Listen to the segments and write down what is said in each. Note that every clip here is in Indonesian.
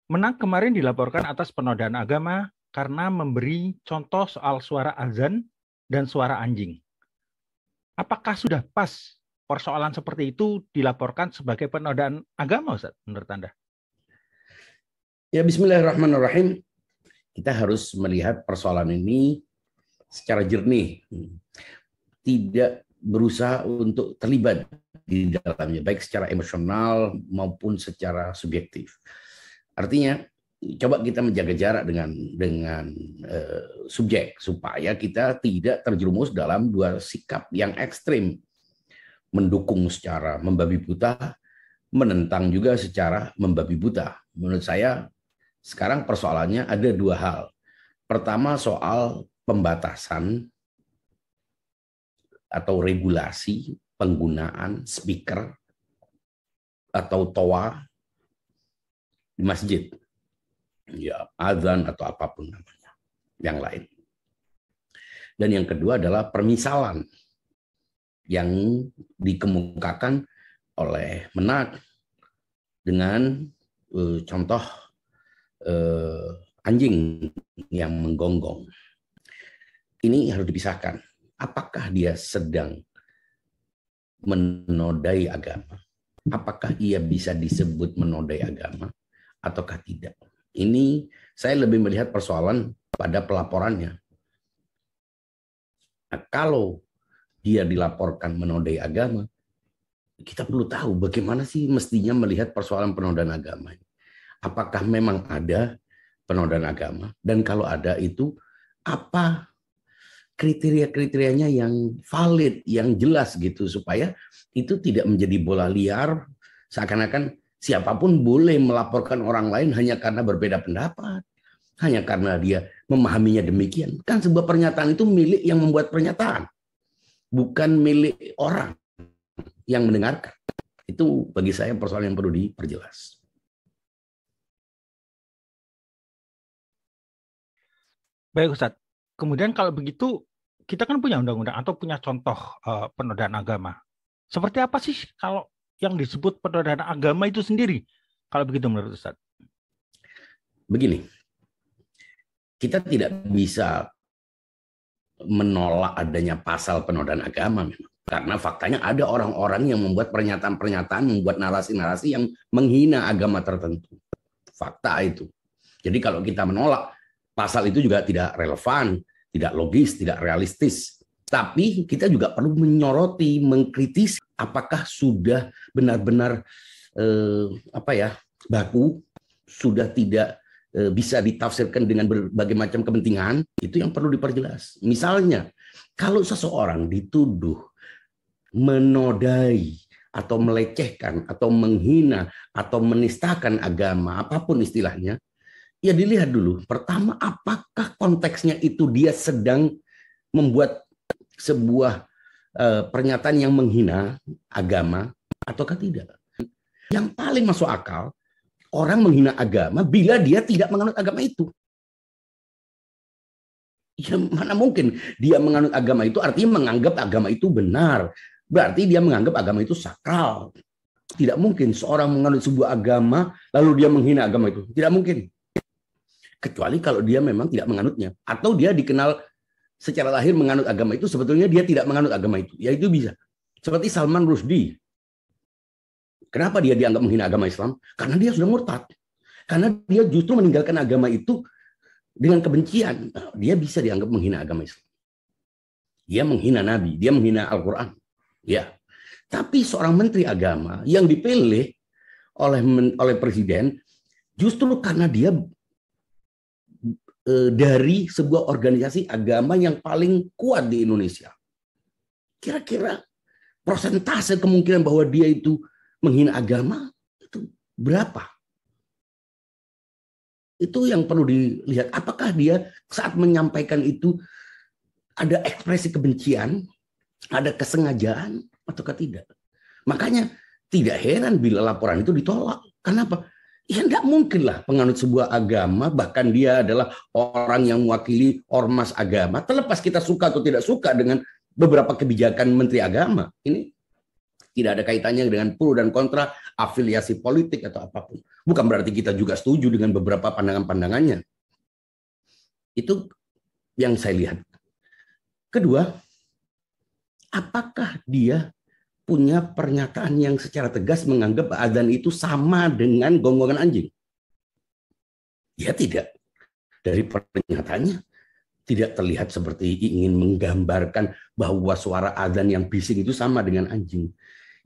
Menang kemarin dilaporkan atas penodaan agama karena memberi contoh soal suara azan dan suara anjing. Apakah sudah pas persoalan seperti itu dilaporkan sebagai penodaan agama, Ustaz, menurut Anda? Ya, bismillahirrahmanirrahim. Kita harus melihat persoalan ini secara jernih. Tidak berusaha untuk terlibat di dalamnya, baik secara emosional maupun secara subjektif. Artinya, coba kita menjaga jarak dengan subjek supaya kita tidak terjerumus dalam dua sikap yang ekstrim, mendukung secara membabi buta, menentang juga secara membabi buta. Menurut saya, sekarang persoalannya ada dua hal. Pertama, soal pembatasan atau regulasi penggunaan speaker atau toa di masjid, ya azan atau apapun namanya, yang lain. Dan yang kedua adalah permisalan yang dikemukakan oleh Menak dengan contoh anjing yang menggonggong. Ini harus dipisahkan. Apakah dia sedang menodai agama? Apakah ia bisa disebut menodai agama ataukah tidak? Ini saya lebih melihat persoalan pada pelaporannya. Nah, kalau dia dilaporkan menodai agama, kita perlu tahu bagaimana sih mestinya melihat persoalan penodaan agama. Apakah memang ada penodaan agama? Dan kalau ada itu, apa kriteria-kriterianya yang valid, yang jelas gitu, supaya itu tidak menjadi bola liar, seakan-akan siapapun boleh melaporkan orang lain hanya karena berbeda pendapat, hanya karena dia memahaminya demikian. Kan sebuah pernyataan itu milik yang membuat pernyataan, bukan milik orang yang mendengarkan. Itu bagi saya persoalan yang perlu diperjelas. Baik, Ustaz. Kemudian kalau begitu, kita kan punya undang-undang atau punya contoh penodaan agama. Seperti apa sih kalau yang disebut penodaan agama itu sendiri? Kalau begitu menurut Ustaz? Begini, kita tidak bisa menolak adanya pasal penodaan agama memang. Karena faktanya ada orang-orang yang membuat pernyataan-pernyataan, membuat narasi-narasi yang menghina agama tertentu. Fakta itu. Jadi kalau kita menolak, pasal itu juga tidak relevan, tidak logis, tidak realistis. Tapi kita juga perlu menyoroti, mengkritisi apakah sudah benar-benar baku, sudah tidak bisa ditafsirkan dengan berbagai macam kepentingan. Itu yang perlu diperjelas. Misalnya, kalau seseorang dituduh menodai atau melecehkan atau menghina atau menistakan agama, apapun istilahnya, ya dilihat dulu. Pertama, apakah konteksnya itu dia sedang membuat sebuah pernyataan yang menghina agama ataukah tidak? Yang paling masuk akal, orang menghina agama bila dia tidak menganut agama itu. Ya, mana mungkin dia menganut agama itu artinya menganggap agama itu benar. Berarti dia menganggap agama itu sakral. Tidak mungkin seorang menganut sebuah agama lalu dia menghina agama itu. Tidak mungkin. Kecuali kalau dia memang tidak menganutnya. Atau dia dikenal secara lahir menganut agama itu, sebetulnya dia tidak menganut agama itu. Ya itu bisa. Seperti Salman Rushdie. Kenapa dia dianggap menghina agama Islam? Karena dia sudah murtad. Karena dia justru meninggalkan agama itu dengan kebencian. Dia bisa dianggap menghina agama Islam. Dia menghina Nabi. Dia menghina Al-Quran. Ya. Tapi seorang menteri agama yang dipilih oleh presiden justru karena dia dari sebuah organisasi agama yang paling kuat di Indonesia. Kira-kira persentase kemungkinan bahwa dia itu menghina agama itu berapa? Itu yang perlu dilihat. Apakah dia saat menyampaikan itu ada ekspresi kebencian, ada kesengajaan, ataukah tidak? Makanya tidak heran bila laporan itu ditolak. Kenapa? Ya enggak mungkin lah penganut sebuah agama, bahkan dia adalah orang yang mewakili ormas agama, terlepas kita suka atau tidak suka dengan beberapa kebijakan menteri agama. Ini Tidak ada kaitannya dengan pro dan kontra, afiliasi politik atau apapun. Bukan berarti kita juga setuju dengan beberapa pandangan-pandangannya. Itu yang saya lihat. Kedua, apakah dia punya pernyataan yang secara tegas menganggap adzan itu sama dengan gonggongan anjing? Ya tidak. Dari pernyataannya tidak terlihat seperti ingin menggambarkan bahwa suara adzan yang bising itu sama dengan anjing.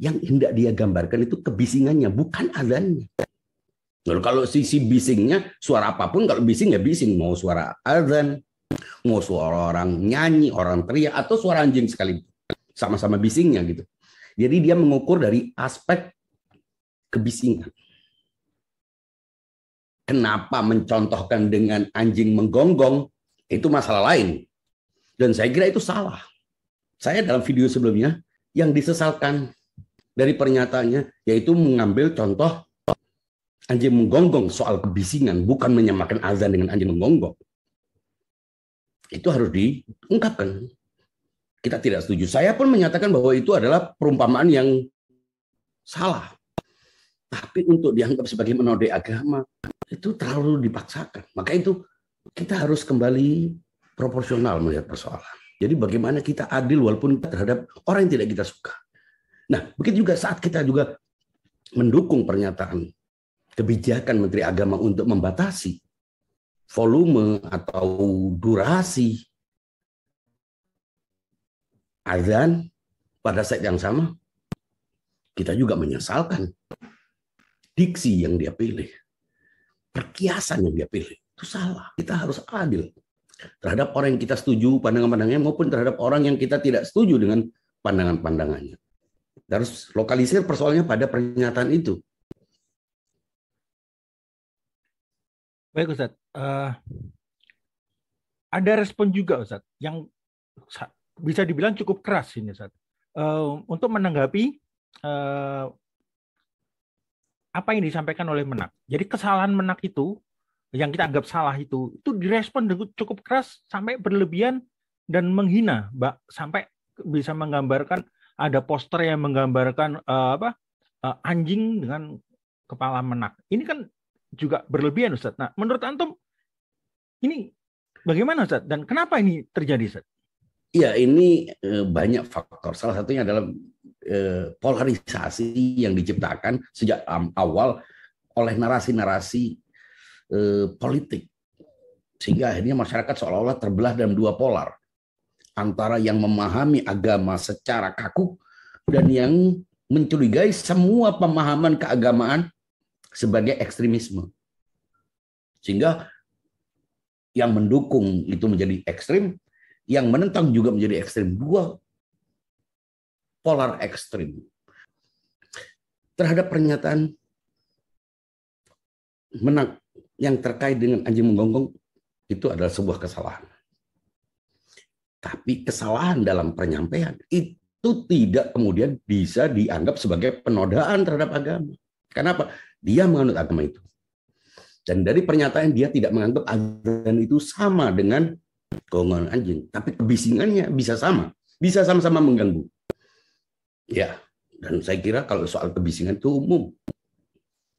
Yang hendak dia gambarkan itu kebisingannya, bukan adzannya. Kalau sisi bisingnya, suara apapun kalau bising ya bising. Mau suara adzan, mau suara orang nyanyi, orang teriak, atau suara anjing sekalipun. Sama-sama bisingnya gitu. Jadi dia mengukur dari aspek kebisingan. Kenapa mencontohkan dengan anjing menggonggong, itu masalah lain. Dan saya kira itu salah. Saya dalam video sebelumnya, yang disesalkan dari pernyataannya, yaitu mengambil contoh anjing menggonggong soal kebisingan, bukan menyamakan azan dengan anjing menggonggong. Itu harus diungkapkan. Kita tidak setuju. Saya pun menyatakan bahwa itu adalah perumpamaan yang salah. Tapi untuk dianggap sebagai menodai agama, itu terlalu dipaksakan. Maka itu kita harus kembali proporsional melihat persoalan. Jadi bagaimana kita adil walaupun terhadap orang yang tidak kita suka. Nah, begitu juga saat kita juga mendukung pernyataan kebijakan Menteri Agama untuk membatasi volume atau durasi azan pada saat yang sama, kita juga menyesalkan diksi yang dia pilih, perkiasan yang dia pilih. Itu salah. Kita harus adil terhadap orang yang kita setuju pandangan-pandangannya maupun terhadap orang yang kita tidak setuju dengan pandangan-pandangannya. Kita harus lokalisir persoalannya pada pernyataan itu. Baik Ustadz, ada respon juga Ustadz yang bisa dibilang cukup keras ini Ustadz, untuk menanggapi apa yang disampaikan oleh Menak. Jadi kesalahan Menak itu yang kita anggap salah itu direspon cukup keras sampai berlebihan dan menghina, sampai bisa menggambarkan ada poster yang menggambarkan anjing dengan kepala Menak. Ini kan juga berlebihan Ustadz. Nah, menurut antum ini bagaimana Ustadz dan kenapa ini terjadi Ustadz? Ya, ini banyak faktor. Salah satunya adalah polarisasi yang diciptakan sejak awal oleh narasi-narasi politik. Sehingga akhirnya masyarakat seolah-olah terbelah dalam dua polar. Antara yang memahami agama secara kaku dan yang mencurigai semua pemahaman keagamaan sebagai ekstremisme. Sehingga yang mendukung itu menjadi ekstrim, yang menentang juga menjadi ekstrim. Dua polar ekstrim. Terhadap pernyataan Menak yang terkait dengan anjing menggonggong, itu adalah sebuah kesalahan. Tapi kesalahan dalam penyampaian itu tidak kemudian bisa dianggap sebagai penodaan terhadap agama. Kenapa? Dia menganut agama itu. Dan dari pernyataan dia tidak menganggap azan itu sama dengan gonggongan anjing. Tapi kebisingannya bisa sama. Bisa sama-sama mengganggu. Ya, dan saya kira kalau soal kebisingan itu umum.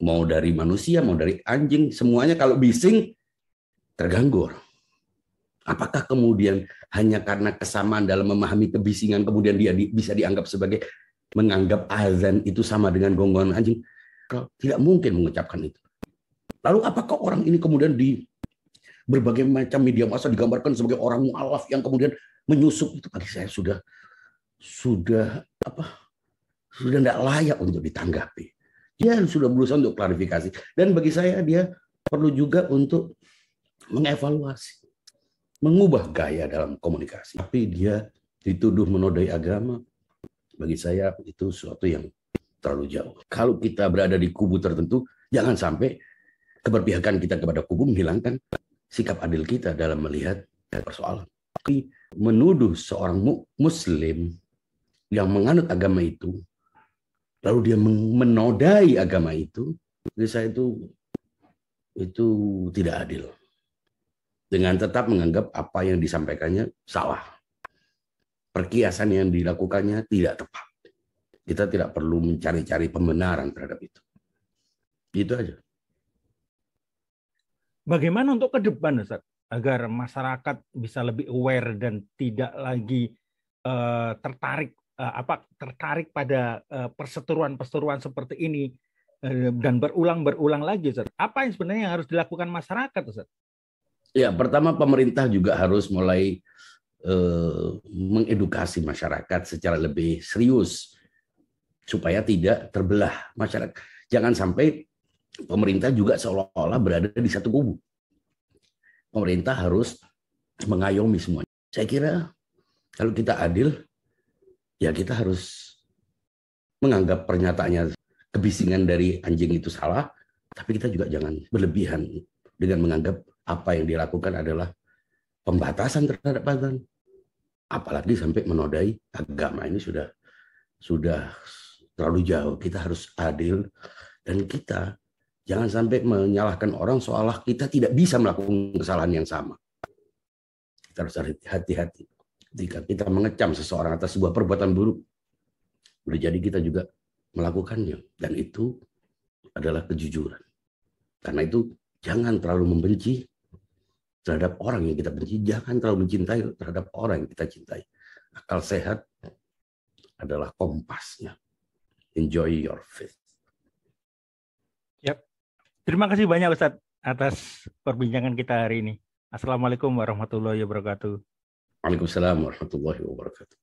Mau dari manusia, mau dari anjing, semuanya kalau bising terganggu. Apakah kemudian hanya karena kesamaan dalam memahami kebisingan kemudian dia bisa dianggap sebagai menganggap azan itu sama dengan gonggongan anjing? Tidak mungkin mengucapkan itu. Lalu apakah orang ini kemudian di berbagai macam media massa digambarkan sebagai orang mu'alaf yang kemudian menyusup? Itu bagi saya sudah tidak layak untuk ditanggapi. Dia sudah berusaha untuk klarifikasi. Dan bagi saya dia perlu juga untuk mengevaluasi, mengubah gaya dalam komunikasi. Tapi dia dituduh menodai agama, bagi saya itu sesuatu yang terlalu jauh. Kalau kita berada di kubu tertentu, jangan sampai keberpihakan kita kepada kubu menghilangkan sikap adil kita dalam melihat persoalan. Tapi menuduh seorang muslim yang menganut agama itu, lalu dia menodai agama itu, bagi saya itu tidak adil. Dengan tetap menganggap apa yang disampaikannya salah. Perkiasan yang dilakukannya tidak tepat. Kita tidak perlu mencari-cari pembenaran terhadap itu. Itu aja. Bagaimana untuk ke depan, Ustaz, agar masyarakat bisa lebih aware dan tidak lagi tertarik pada perseteruan-perseteruan seperti ini dan berulang lagi, Ustaz? Apa yang sebenarnya harus dilakukan masyarakat, Ustaz? Ya, pertama pemerintah juga harus mulai mengedukasi masyarakat secara lebih serius supaya tidak terbelah masyarakat. Jangan sampai pemerintah juga seolah-olah berada di satu kubu. Pemerintah harus mengayomi semuanya. Saya kira kalau kita adil, ya kita harus menganggap pernyataannya kebisingan dari anjing itu salah, tapi kita juga jangan berlebihan dengan menganggap apa yang dilakukan adalah pembatasan terhadap azan. Apalagi sampai menodai agama. Ini sudah terlalu jauh. Kita harus adil dan kita jangan sampai menyalahkan orang seolah kita tidak bisa melakukan kesalahan yang sama. Kita harus hati-hati ketika kita mengecam seseorang atas sebuah perbuatan buruk. Boleh jadi kita juga melakukannya, dan itu adalah kejujuran. Karena itu jangan terlalu membenci terhadap orang yang kita benci, jangan terlalu mencintai terhadap orang yang kita cintai. Akal sehat adalah kompasnya. Enjoy your faith. Yap. Terima kasih banyak, Ustaz, atas perbincangan kita hari ini. Assalamualaikum warahmatullahi wabarakatuh. Waalaikumsalam warahmatullahi wabarakatuh.